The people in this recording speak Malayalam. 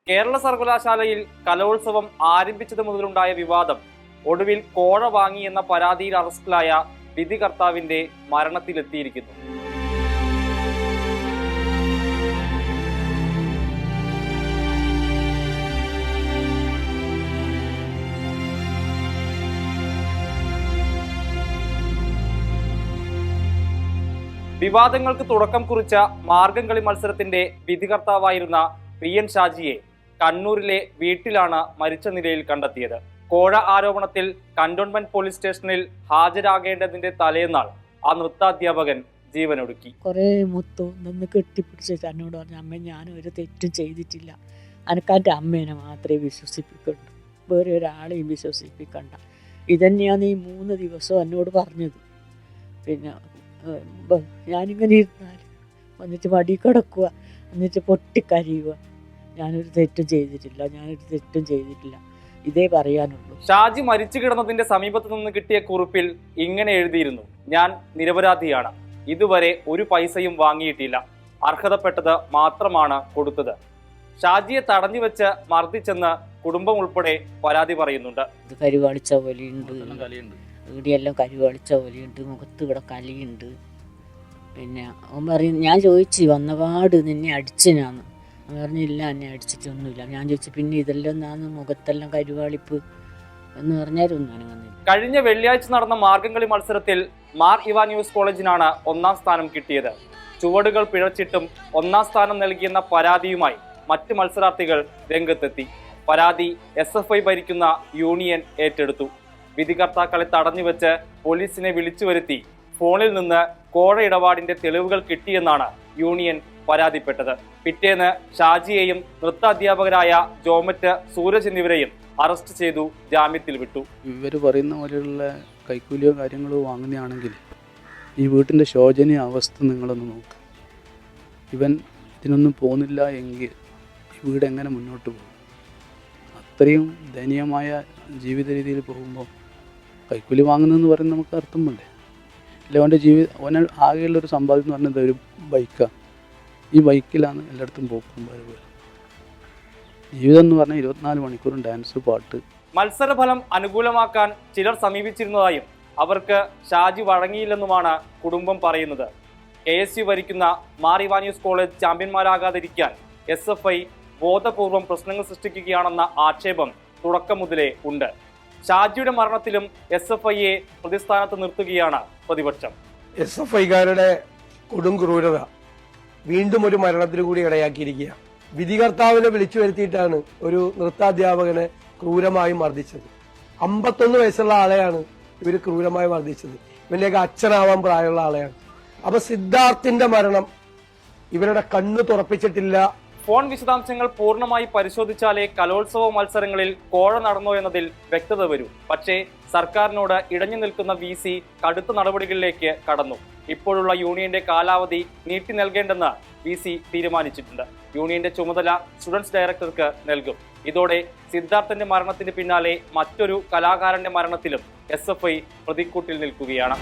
കേരള സർവകലാശാലയിൽ കലോത്സവം ആരംഭിച്ചത് മുതലുണ്ടായ വിവാദം ഒടുവിൽ കോഴ വാങ്ങി എന്ന പരാതിയിൽ അറസ്റ്റിലായ വിധികർത്താവിന്റെ മരണത്തിലെത്തിയിരിക്കുന്നു. വിവാദങ്ങൾക്ക് തുടക്കം കുറിച്ച മാർഗംകളി മത്സരത്തിന്റെ വിധികർത്താവായിരുന്ന PN ഷാജിയെ കണ്ണൂരിലെ വീട്ടിലാണ് മരിച്ച നിലയിൽ കണ്ടെത്തിയത്. കോഴ ആരോപണത്തിൽ കന്റോൺമെന്റ് പോലീസ് സ്റ്റേഷനിൽ ഹാജരാകേണ്ടതിന്റെ തലേന്നാൾ ആ നൃത്താധ്യാപകൻ ജീവനൊടുക്കി. കുറെ മുത്തു നിന്ന് കെട്ടിപ്പിടിച്ച് എന്നോട് പറഞ്ഞു, അമ്മ ഞാൻ ഒരു തെറ്റും ചെയ്തിട്ടില്ല, അനക്കാൻ്റെ അമ്മേനെ മാത്രമേ വിശ്വസിപ്പിക്കണ്ടു, വേറെ ഒരാളെയും വിശ്വസിപ്പിക്കണ്ട. ഇതന്നെയാണ് ഈ 3 ദിവസം എന്നോട് പറഞ്ഞത്. പിന്നെ ഞാനിങ്ങനെ ഇരുന്നാൽ വന്നിട്ട് മടി കിടക്കുക, എന്നിട്ട് പൊട്ടിക്കരയുക, ഞാനൊരു തെറ്റും ചെയ്തിട്ടില്ല, ഇതേ പറയാനുള്ളൂ. ഷാജി മരിച്ചു കിടന്നതിന്റെ സമീപത്ത് നിന്ന് കിട്ടിയ കുറിപ്പിൽ ഇങ്ങനെ എഴുതിയിരുന്നു: ഞാൻ നിരപരാധിയാണ്, ഇതുവരെ ഒരു പൈസയും വാങ്ങിയിട്ടില്ല, അർഹതപ്പെട്ടത് മാത്രമാണ് കൊടുത്തത്. ഷാജിയെ തടഞ്ഞു വെച്ച് മർദ്ദിച്ചെന്ന് കുടുംബം ഉൾപ്പെടെ പരാതി പറയുന്നുണ്ട്. ഇത് കരുവാളിച്ച പോലെയുണ്ട്, ഇവിടെയെല്ലാം കരുവാളിച്ച പോലെയുണ്ട്, മുഖത്ത് ഇവിടെ കലിയുണ്ട്. പിന്നെ അവൻ പറയും, ഞാൻ ചോദിച്ചു വന്നപാട് നിന്നെ അടിച്ചനാന്ന്. അവൻ പറഞ്ഞില്ല, എന്നെ അടിച്ചിട്ടൊന്നുമില്ല. ഞാൻ ചോദിച്ചു പിന്നെ ഇതെല്ലാം ഒന്നാന്ന് മുഖത്തെല്ലാം കരുവാളിപ്പ് എന്ന് പറഞ്ഞാലൊന്നും വന്നില്ല. കഴിഞ്ഞ വെള്ളിയാഴ്ച നടന്ന മാർഗംകളി മത്സരത്തിൽ മാർ ഇവാനിയോസ് കോളേജിനാണ് 1ാം സ്ഥാനം കിട്ടിയത്. ചുവടുകൾ പിഴച്ചിട്ടും 1ാം സ്ഥാനം നൽകിയെന്ന പരാതിയുമായി മറ്റ് മത്സരാർത്ഥികൾ രംഗത്തെത്തി. പരാതി SFI ഭരിക്കുന്ന യൂണിയൻ ഏറ്റെടുത്തു. വിധികർത്താക്കളെ തടഞ്ഞുവെച്ച് പോലീസിനെ വിളിച്ചു വരുത്തി ഫോണിൽ നിന്ന് കോഴ ഇടപാടിന്റെ തെളിവുകൾ കിട്ടിയെന്നാണ് യൂണിയൻ പരാതിപ്പെട്ടത്. പിറ്റേന്ന് ഷാജിയെയും നൃത്താധ്യാപകരായ ജോമറ്റ്, സൂരജ് എന്നിവരെയും അറസ്റ്റ് ചെയ്തു ജാമ്യത്തിൽ വിട്ടു. ഇവർ പറയുന്ന പോലെയുള്ള കൈക്കൂലിയോ കാര്യങ്ങളോ വാങ്ങുന്നതാണെങ്കിൽ ഈ വീട്ടിൻ്റെ ശോചനീയ അവസ്ഥ നിങ്ങളൊന്ന് നോക്ക്. ഇവൻ ഇതിനൊന്നും പോകുന്നില്ല എങ്കിൽ ഈ വീട് എങ്ങനെ മുന്നോട്ട് പോകും? അത്രയും ദയനീയമായ ജീവിത രീതിയിൽ പോകുമ്പോൾ കൈക്കൂലി വാങ്ങുന്നതെന്ന് പറയുന്നത് നമുക്ക് അർത്ഥം വേണ്ടേ? അല്ലെ അവന് ആകെയുള്ളൊരു സമ്പാദ്യം എന്ന് പറഞ്ഞത് ഒരു ബൈക്കാണ്. ഈ ബൈക്കിലാണ് എല്ലായിടത്തും പോക്കും വരവ്. ജീവിതം എന്ന് പറഞ്ഞാൽ 24 മണിക്കൂറും ഡാൻസ്, പാട്ട്. മത്സരഫലം അനുകൂലമാക്കാൻ ചിലർ സമീപിച്ചിരുന്നതായും അവർക്ക് ഷാജി വഴങ്ങിയില്ലെന്നുമാണ് കുടുംബം പറയുന്നത്. KSU ഭരിക്കുന്ന മാർ ഇവാനിയോസ് കോളേജ് ചാമ്പ്യന്മാരാകാതിരിക്കാൻ SFI ബോധപൂർവം പ്രശ്നങ്ങൾ സൃഷ്ടിക്കുകയാണെന്ന ആക്ഷേപം തുടക്കം മുതലേ ഉണ്ട്. ഷാജിയുടെ മരണത്തിലും SFIയെ പ്രതിസ്ഥാനത്ത് നിർത്തുകയാണ് പ്രതിപക്ഷം. SFIക്കാരുടെ കൊടും ക്രൂരത വീണ്ടും ഒരു മരണത്തിന് കൂടി ഇടയാക്കിയിരിക്കുക. വിധികർത്താവിനെ വിളിച്ചു വരുത്തിയിട്ടാണ് ഒരു നൃത്താധ്യാപകനെ ക്രൂരമായി മർദ്ദിച്ചത്. 51 വയസ്സുള്ള ആളെയാണ് ഇവർ ക്രൂരമായി മർദ്ദിച്ചത്. ഇവന്റെയൊക്കെ അച്ഛനാവാൻ പ്രായമുള്ള ആളെയാണ്. അപ്പൊ സിദ്ധാർത്ഥിന്റെ മരണം ഇവരുടെ കണ്ണ് തുറപ്പിച്ചിട്ടില്ല. ഫോൺ വിശദാംശങ്ങൾ പൂർണ്ണമായി പരിശോധിച്ചാലേ കലോത്സവ മത്സരങ്ങളിൽ കോഴ നടന്നോ എന്നതിൽ വ്യക്തത വരൂ. പക്ഷേ സർക്കാരിനോട് ഇടഞ്ഞു നിൽക്കുന്ന VC കടുത്ത നടപടികളിലേക്ക് കടന്നു. ഇപ്പോഴുള്ള യൂണിയന്റെ കാലാവധി നീട്ടി നൽകേണ്ടെന്ന് VC തീരുമാനിച്ചിട്ടുണ്ട്. യൂണിയന്റെ ചുമതല സ്റ്റുഡൻസ് ഡയറക്ടർക്ക് നൽകും. ഇതോടെ സിദ്ധാർത്ഥന്റെ മരണത്തിന് പിന്നാലെ മറ്റൊരു കലാകാരന്റെ മരണത്തിലും SFI പ്രതിക്കൂട്ടിൽ നിൽക്കുകയാണ്.